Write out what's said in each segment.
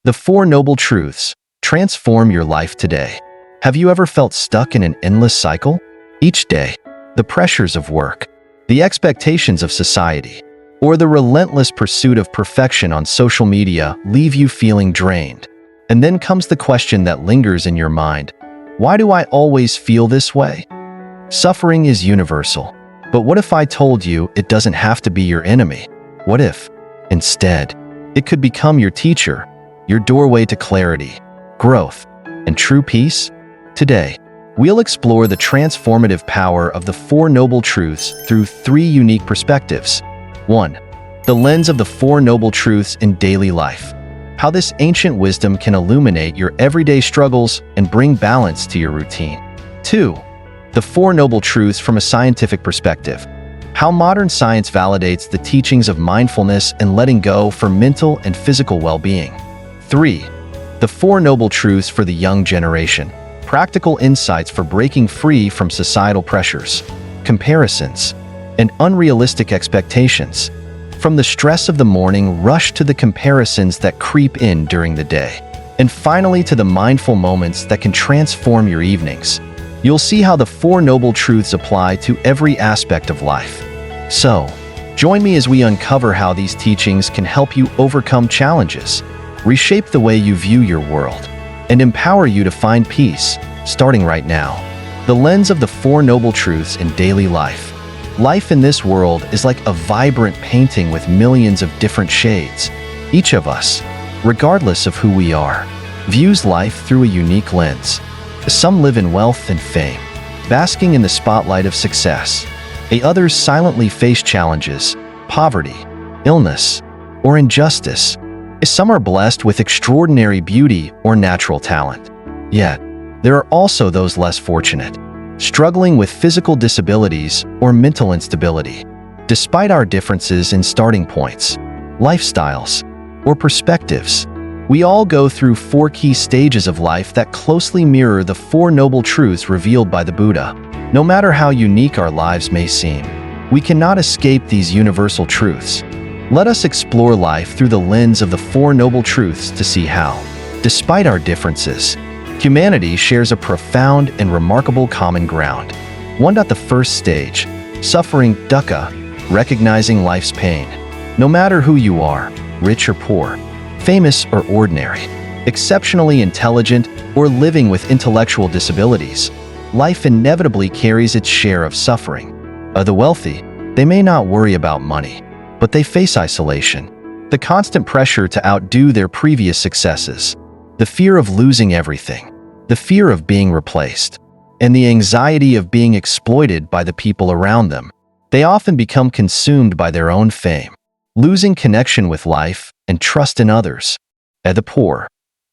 The Four Noble Truths. Transform your life today. Have you ever felt stuck in an endless cycle? Each day, the pressures of work, the expectations of society, or the relentless pursuit of perfection on social media leave you feeling drained. And then comes the question that lingers in your mind: why do I always feel this way? Suffering is universal. But what if I told you it doesn't have to be your enemy? What if, instead, it could become your teacher, your doorway to clarity, growth, and true peace? Today, we'll explore the transformative power of the Four Noble Truths through three unique perspectives. 1. The lens of the Four Noble Truths in daily life. How this ancient wisdom can illuminate your everyday struggles and bring balance to your routine. 2. The Four Noble Truths from a scientific perspective. How modern science validates the teachings of mindfulness and letting go for mental and physical well-being. 3. The Four Noble Truths for the young generation. Practical insights for breaking free from societal pressures, comparisons, and unrealistic expectations. From the stress of the morning rush to the comparisons that creep in during the day. And finally to the mindful moments that can transform your evenings. You'll see how the Four Noble Truths apply to every aspect of life. So, join me as we uncover how these teachings can help you overcome challenges, reshape the way you view your world, and empower you to find peace, starting right now. The lens of the Four Noble Truths in daily life. Life in this world is like a vibrant painting with millions of different shades. Each of us, regardless of who we are, views life through a unique lens. Some live in wealth and fame, basking in the spotlight of success. Others silently face challenges, poverty, illness, or injustice. Some are blessed with extraordinary beauty or natural talent. Yet, there are also those less fortunate, struggling with physical disabilities or mental instability. Despite our differences in starting points, lifestyles, or perspectives, we all go through four key stages of life that closely mirror the Four Noble Truths revealed by the Buddha. No matter how unique our lives may seem, we cannot escape these universal truths. Let us explore life through the lens of the Four Noble Truths to see how, despite our differences, humanity shares a profound and remarkable common ground. 1. The first stage, suffering dukkha, recognizing life's pain. No matter who you are, rich or poor, famous or ordinary, exceptionally intelligent or living with intellectual disabilities, life inevitably carries its share of suffering. The wealthy, they may not worry about money, but they face isolation, the constant pressure to outdo their previous successes, the fear of losing everything, the fear of being replaced, and the anxiety of being exploited by the people around them. They often become consumed by their own fame, losing connection with life and trust in others. The poor,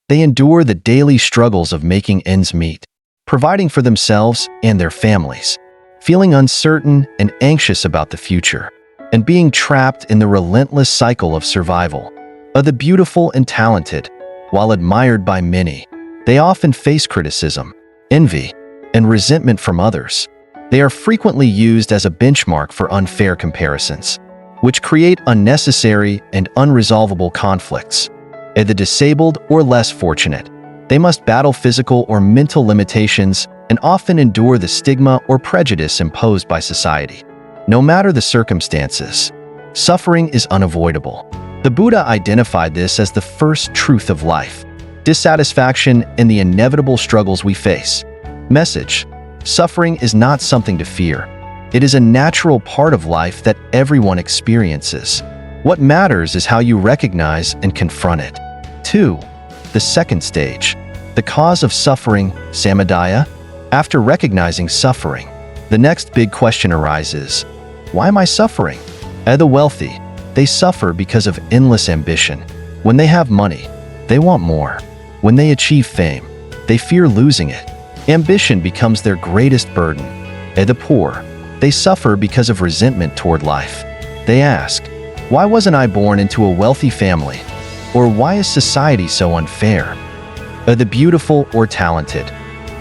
they endure the daily struggles of making ends meet, providing for themselves and their families, feeling uncertain and anxious about the future, and being trapped in the relentless cycle of survival. The beautiful and talented, while admired by many, they often face criticism, envy, and resentment from others. They are frequently used as a benchmark for unfair comparisons, which create unnecessary and unresolvable conflicts. The disabled or less fortunate, they must battle physical or mental limitations and often endure the stigma or prejudice imposed by society. No matter the circumstances, suffering is unavoidable. The Buddha identified this as the first truth of life: dissatisfaction and the inevitable struggles we face. Message: suffering is not something to fear. It is a natural part of life that everyone experiences. What matters is how you recognize and confront it. 2. The second stage, the cause of suffering, samadaya. After recognizing suffering, the next big question arises: why am I suffering? The wealthy, they suffer because of endless ambition. When they have money, they want more. When they achieve fame, they fear losing it. Ambition becomes their greatest burden. The poor, they suffer because of resentment toward life. They ask, why wasn't I born into a wealthy family? Or why is society so unfair? The beautiful or talented,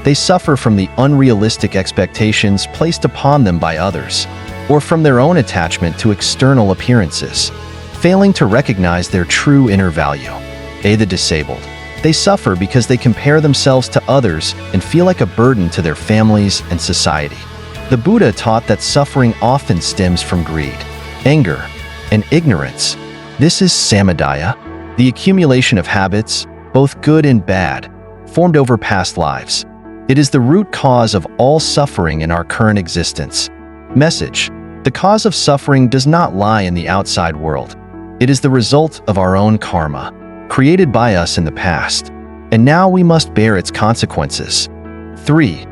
they suffer from the unrealistic expectations placed upon them by others, or from their own attachment to external appearances, failing to recognize their true inner value. A. The disabled. They suffer because they compare themselves to others and feel like a burden to their families and society. The Buddha taught that suffering often stems from greed, anger, and ignorance. This is samadaya, the accumulation of habits, both good and bad, formed over past lives. It is the root cause of all suffering in our current existence. Message: the cause of suffering does not lie in the outside world. It is the result of our own karma, created by us in the past, and now we must bear its consequences. 3.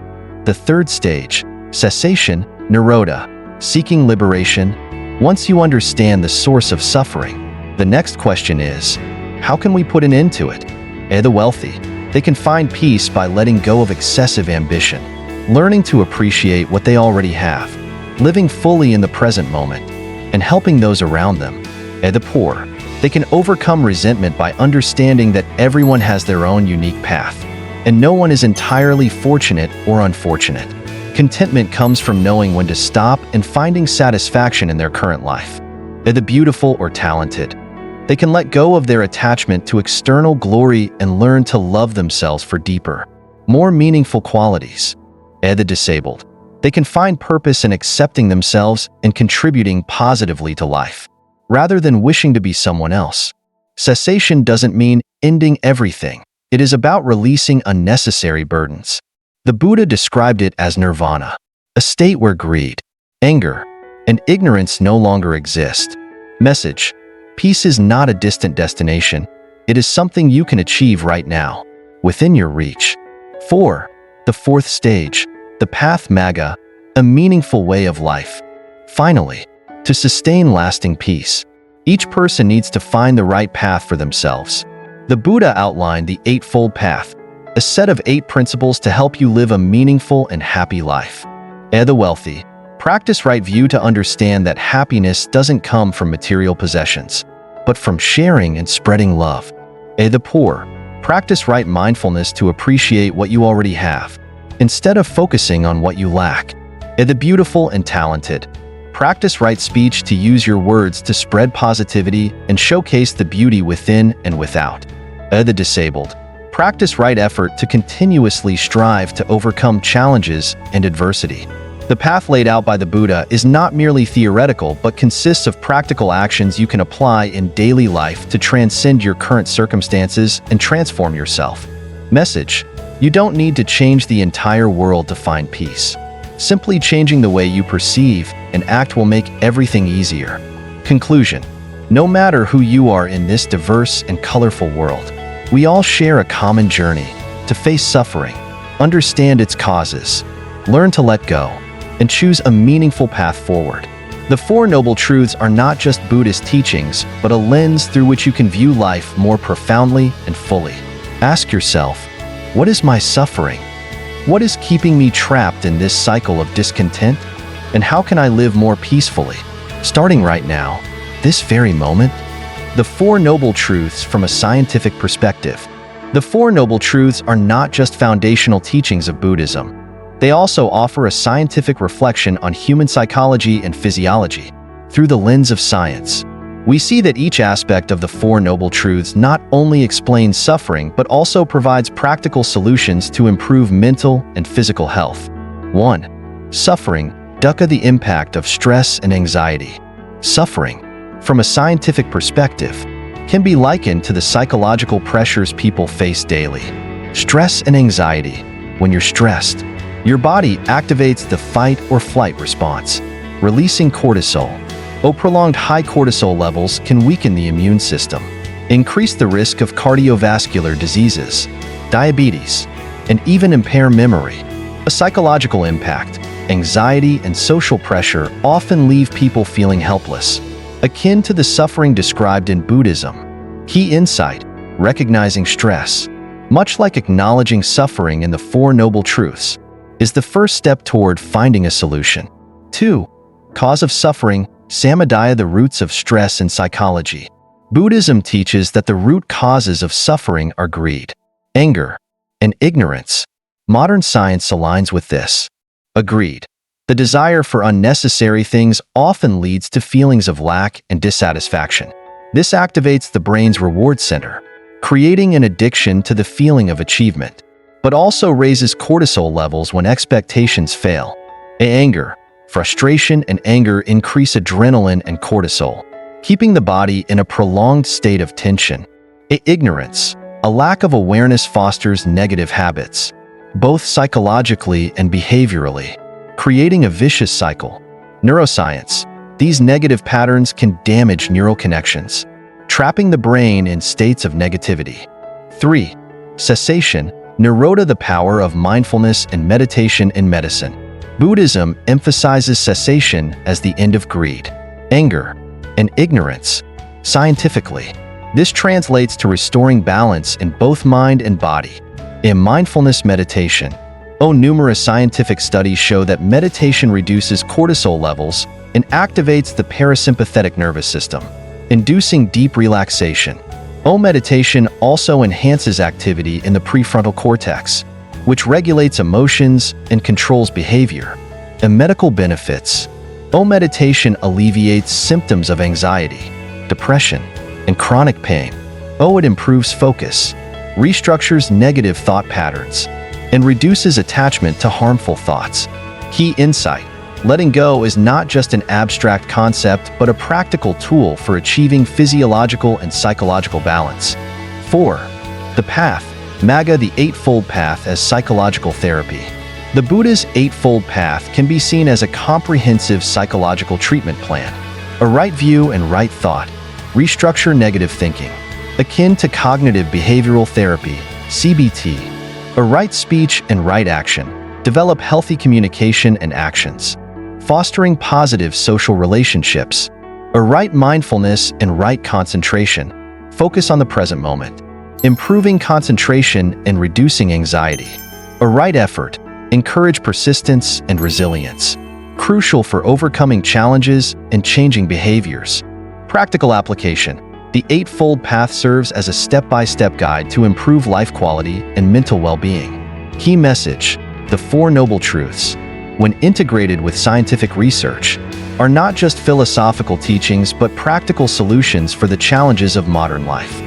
The third stage, cessation, nirodha, seeking liberation. Once you understand the source of suffering, the next question is, how can we put an end to it? The wealthy. They can find peace by letting go of excessive ambition, learning to appreciate what they already have, living fully in the present moment, and helping those around them. The poor. They can overcome resentment by understanding that everyone has their own unique path, and no one is entirely fortunate or unfortunate. Contentment comes from knowing when to stop and finding satisfaction in their current life. The beautiful or talented. They can let go of their attachment to external glory and learn to love themselves for deeper, more meaningful qualities. The disabled. They can find purpose in accepting themselves and contributing positively to life, rather than wishing to be someone else. Cessation doesn't mean ending everything. It is about releasing unnecessary burdens. The Buddha described it as nirvana, a state where greed, anger, and ignorance no longer exist. Message: peace is not a distant destination. It is something you can achieve right now, within your reach. 4. The fourth stage, the path magga, a meaningful way of life. Finally, to sustain lasting peace, each person needs to find the right path for themselves. The Buddha outlined the Eightfold Path, a set of 8 principles to help you live a meaningful and happy life. The wealthy. Practice right view to understand that happiness doesn't come from material possessions, but from sharing and spreading love. The poor. Practice right mindfulness to appreciate what you already have, instead of focusing on what you lack. The beautiful and talented. Practice right speech to use your words to spread positivity and showcase the beauty within and without. The disabled. Practice right effort to continuously strive to overcome challenges and adversity. The path laid out by the Buddha is not merely theoretical but consists of practical actions you can apply in daily life to transcend your current circumstances and transform yourself. Message: you don't need to change the entire world to find peace. Simply changing the way you perceive and act will make everything easier. Conclusion: no matter who you are in this diverse and colorful world, we all share a common journey to face suffering, understand its causes, learn to let go, and choose a meaningful path forward. The Four Noble Truths are not just Buddhist teachings, but a lens through which you can view life more profoundly and fully. Ask yourself, what is my suffering? What is keeping me trapped in this cycle of discontent? And how can I live more peacefully? Starting right now, this very moment? The Four Noble Truths from a scientific perspective. The Four Noble Truths are not just foundational teachings of Buddhism. They also offer a scientific reflection on human psychology and physiology. Through the lens of science, we see that each aspect of the Four Noble Truths not only explains suffering but also provides practical solutions to improve mental and physical health. 1. Suffering, dukkha, the impact of stress and anxiety. Suffering, from a scientific perspective, can be likened to the psychological pressures people face daily. Stress and anxiety. When you're stressed, your body activates the fight or flight response, releasing cortisol. Prolonged high cortisol levels can weaken the immune system, increase the risk of cardiovascular diseases, diabetes, and even impair memory. A psychological impact. Anxiety and social pressure often leave people feeling helpless, akin to the suffering described in Buddhism. Key insight: recognizing stress, much like acknowledging suffering in the Four Noble Truths, is the first step toward finding a solution. 2. Cause of suffering, samadaya, the roots of stress and psychology. Buddhism teaches that the root causes of suffering are greed, anger, and ignorance. Modern science aligns with this. Greed. The desire for unnecessary things often leads to feelings of lack and dissatisfaction. This activates the brain's reward center, creating an addiction to the feeling of achievement, but also raises cortisol levels when expectations fail. Anger, frustration, and anger increase adrenaline and cortisol, keeping the body in a prolonged state of tension. Ignorance, a lack of awareness fosters negative habits, both psychologically and behaviorally, creating a vicious cycle. Neuroscience, these negative patterns can damage neural connections, trapping the brain in states of negativity. 3. Cessation, Nirodha, the power of mindfulness and meditation in medicine. Buddhism emphasizes cessation as the end of greed, anger, and ignorance. Scientifically, this translates to restoring balance in both mind and body. In mindfulness meditation, numerous scientific studies show that meditation reduces cortisol levels and activates the parasympathetic nervous system, inducing deep relaxation. Meditation also enhances activity in the prefrontal cortex, which regulates emotions and controls behavior. And medical benefits, meditation alleviates symptoms of anxiety, depression, and chronic pain. It improves focus, restructures negative thought patterns, and reduces attachment to harmful thoughts. Key insight: letting go is not just an abstract concept, but a practical tool for achieving physiological and psychological balance. 4. The Path, Magga, the Eightfold Path as psychological therapy. The Buddha's Eightfold Path can be seen as a comprehensive psychological treatment plan. A right view and right thought restructure negative thinking, akin to cognitive behavioral therapy, CBT. A right speech and right action develop healthy communication and actions, fostering positive social relationships. A right mindfulness and right concentration focus on the present moment, improving concentration and reducing anxiety. A right effort encourage persistence and resilience, crucial for overcoming challenges and changing behaviors. Practical application: the Eightfold Path serves as a step-by-step guide to improve life quality and mental well-being. Key message: the Four Noble Truths, when integrated with scientific research, are not just philosophical teachings but practical solutions for the challenges of modern life.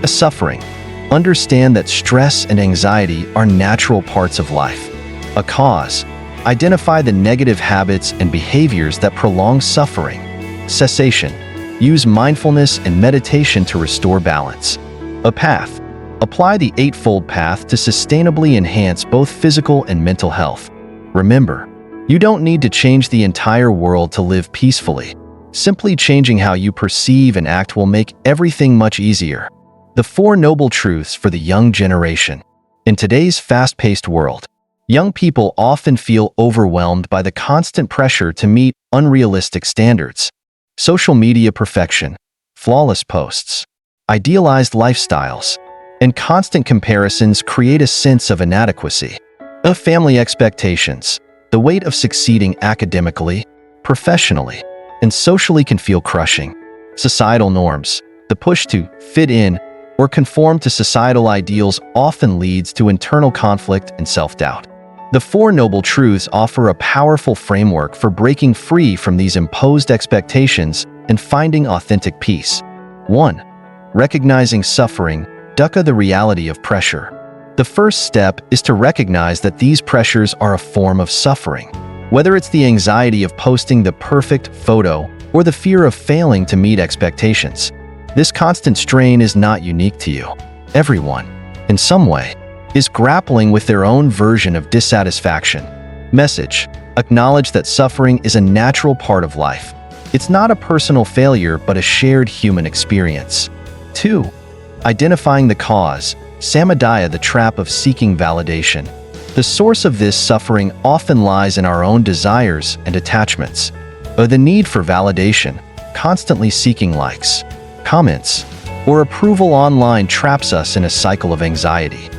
Suffering: understand that stress and anxiety are natural parts of life. A cause: identify the negative habits and behaviors that prolong suffering. Cessation: use mindfulness and meditation to restore balance. A path: apply the Eightfold Path to sustainably enhance both physical and mental health. Remember, you don't need to change the entire world to live peacefully. Simply changing how you perceive and act will make everything much easier. The Four Noble Truths for the young generation. In today's fast-paced world, young people often feel overwhelmed by the constant pressure to meet unrealistic standards. Social media perfection, flawless posts, idealized lifestyles, and constant comparisons create a sense of inadequacy. Family expectations, the weight of succeeding academically, professionally, and socially can feel crushing. Societal norms, the push to fit in or conform to societal ideals often leads to internal conflict and self-doubt. The Four Noble Truths offer a powerful framework for breaking free from these imposed expectations and finding authentic peace. 1. Recognizing suffering, dukkha, the reality of pressure. The first step is to recognize that these pressures are a form of suffering. Whether it's the anxiety of posting the perfect photo or the fear of failing to meet expectations, this constant strain is not unique to you. Everyone, in some way, is grappling with their own version of dissatisfaction. Message: acknowledge that suffering is a natural part of life. It's not a personal failure but a shared human experience. 2. Identifying the cause, samadaya, the trap of seeking validation. The source of this suffering often lies in our own desires and attachments, or the need for validation, constantly seeking likes, comments, or approval online traps us in a cycle of anxiety.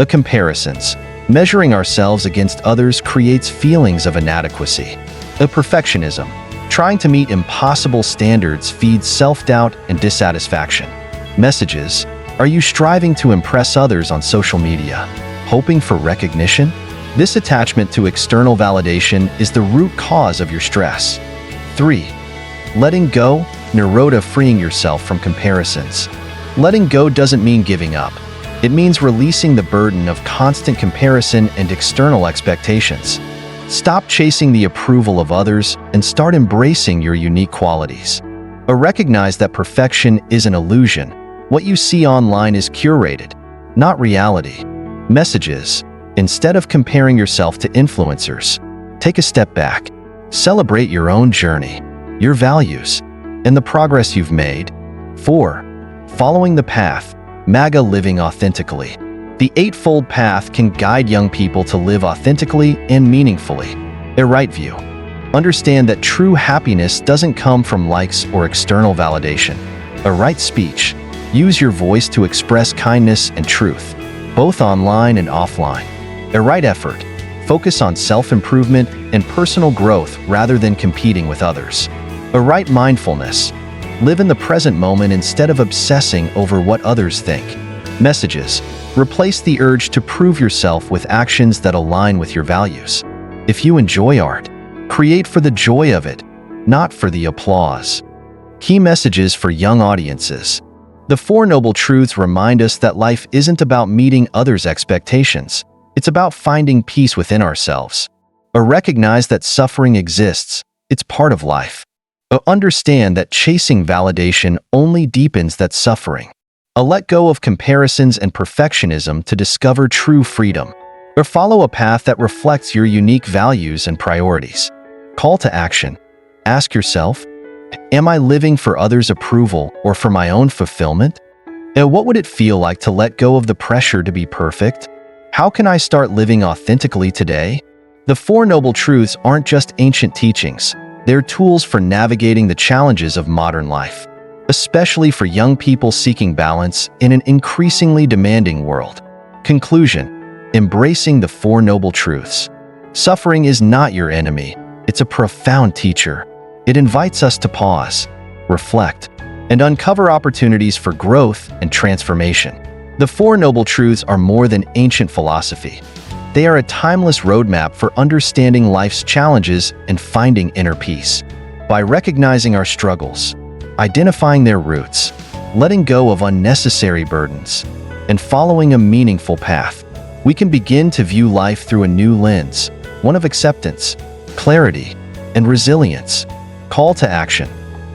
Comparisons, measuring ourselves against others creates feelings of inadequacy. Perfectionism, trying to meet impossible standards feeds self-doubt and dissatisfaction. Messages: are you striving to impress others on social media, hoping for recognition? This attachment to external validation is the root cause of your stress. 3. Letting go, Nirodha, freeing yourself from comparisons. Letting go doesn't mean giving up. It means releasing the burden of constant comparison and external expectations. Stop chasing the approval of others and start embracing your unique qualities. Recognize that perfection is an illusion. What you see online is curated, not reality. Messages. Instead of comparing yourself to influencers, take a step back. Celebrate your own journey, your values, and the progress you've made. 4. Following the path. MAGA living authentically. The Eightfold Path can guide young people to live authentically and meaningfully. A right view. Understand that true happiness doesn't come from likes or external validation. A right speech. Use your voice to express kindness and truth, both online and offline. A right effort. Focus on self-improvement and personal growth rather than competing with others. A right mindfulness. Live in the present moment instead of obsessing over what others think. Messages. Replace the urge to prove yourself with actions that align with your values. If you enjoy art, create for the joy of it, not for the applause. Key messages for young audiences. The Four Noble Truths remind us that life isn't about meeting others' expectations. It's about finding peace within ourselves. Recognize that suffering exists. It's part of life. Understand that chasing validation only deepens that suffering. Let go of comparisons and perfectionism to discover true freedom. Follow a path that reflects your unique values and priorities. Call to action. Ask yourself, am I living for others' approval or for my own fulfillment? What would it feel like to let go of the pressure to be perfect? How can I start living authentically today? The Four Noble Truths aren't just ancient teachings. They're tools for navigating the challenges of modern life, especially for young people seeking balance in an increasingly demanding world. Conclusion. Embracing the Four Noble Truths. Suffering is not your enemy. It's a profound teacher. It invites us to pause, reflect, and uncover opportunities for growth and transformation. The Four Noble Truths are more than ancient philosophy. They are a timeless roadmap for understanding life's challenges and finding inner peace. By recognizing our struggles, identifying their roots, letting go of unnecessary burdens, and following a meaningful path, we can begin to view life through a new lens, one of acceptance, clarity, and resilience. Call to action.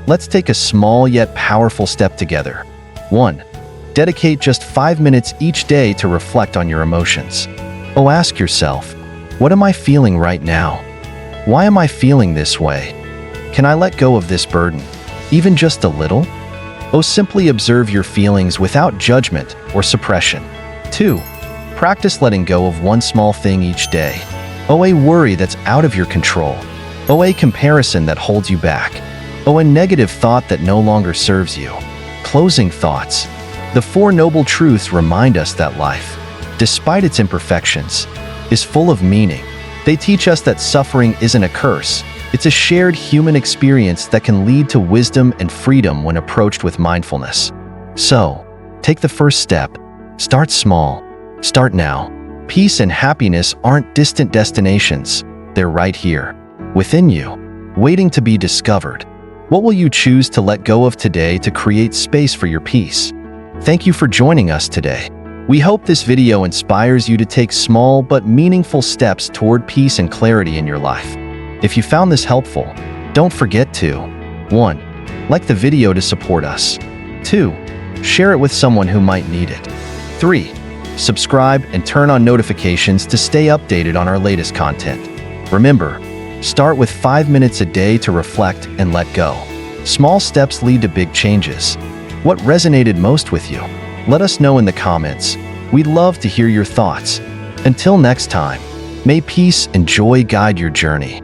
Let's take a small yet powerful step together. 1. Dedicate just 5 minutes each day to reflect on your emotions. Ask yourself, what am I feeling right now? Why am I feeling this way? Can I let go of this burden, even just a little? Simply observe your feelings without judgment or suppression. 2. Practice letting go of one small thing each day. A worry that's out of your control. A comparison that holds you back. A negative thought that no longer serves you. Closing thoughts. The Four Noble Truths remind us that life, despite its imperfections, is full of meaning. They teach us that suffering isn't a curse. It's a shared human experience that can lead to wisdom and freedom when approached with mindfulness. So, take the first step. Start small. Start now. Peace and happiness aren't distant destinations. They're right here, within you, waiting to be discovered. What will you choose to let go of today to create space for your peace? Thank you for joining us today. We hope this video inspires you to take small but meaningful steps toward peace and clarity in your life. If you found this helpful, don't forget to 1. Like the video to support us. 2. Share it with someone who might need it. 3. Subscribe and turn on notifications to stay updated on our latest content. Remember, start with 5 minutes a day to reflect and let go. Small steps lead to big changes. What resonated most with you? Let us know in the comments. We'd love to hear your thoughts. Until next time, may peace and joy guide your journey.